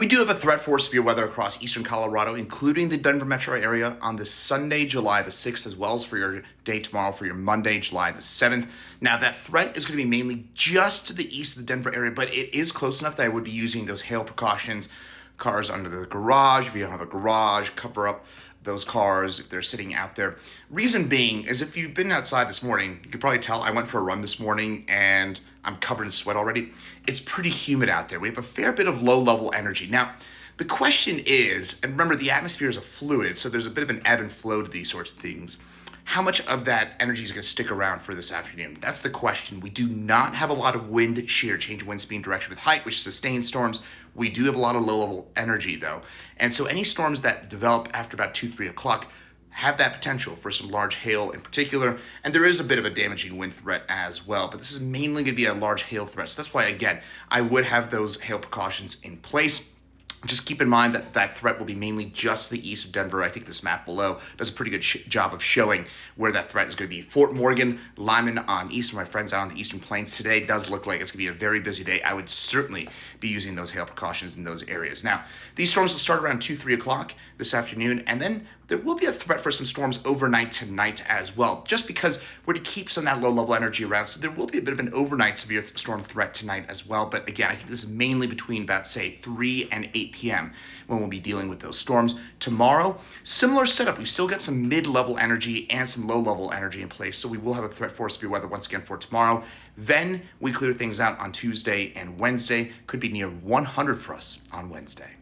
We do have a threat for severe weather across eastern Colorado, including the Denver metro area on this Sunday, July the 6th, as well as for your day tomorrow for your Monday, July the 7th. Now, that threat is going to be mainly just to the east of the Denver area, but it is close enough that I would be using those hail precautions. Cars under the garage, if you don't have a garage, cover up those cars if they're sitting out there. Reason being is if you've been outside this morning, you can probably tell I went for a run this morning and I'm covered in sweat already. It's pretty humid out there. We have a fair bit of low-level energy. Now, the question is, and remember the atmosphere is a fluid, so there's a bit of an ebb and flow to these sorts of things. How much of that energy is going to stick around for this afternoon? That's the question. We do not have a lot of wind shear, change in wind speed and direction with height, which sustains storms. We do have a lot of low-level energy, though. And so any storms that develop after about 2, 3 o'clock have that potential for some large hail in particular. And there is a bit of a damaging wind threat as well. But this is mainly going to be a large hail threat. So that's why, again, I would have those hail precautions in place. Just keep in mind that that threat will be mainly just to the east of Denver. I think this map below does a pretty good job of showing where that threat is going to be. Fort Morgan, Lyman on east, my friends out on the eastern plains today does look like it's going to be a very busy day. I would certainly be using those hail precautions in those areas. Now, these storms will start around 2, 3 o'clock this afternoon, and then there will be a threat for some storms overnight tonight as well, just because we're to keep some of that low-level energy around. So there will be a bit of an overnight severe storm threat tonight as well. But again, I think this is mainly between about, say, 3 and 8 p.m. when we'll be dealing with those storms. Tomorrow, similar setup. We've still got some mid-level energy and some low-level energy in place. So we will have a threat for severe weather once again for tomorrow. Then we clear things out on Tuesday and Wednesday. Could be near 100 for us on Wednesday.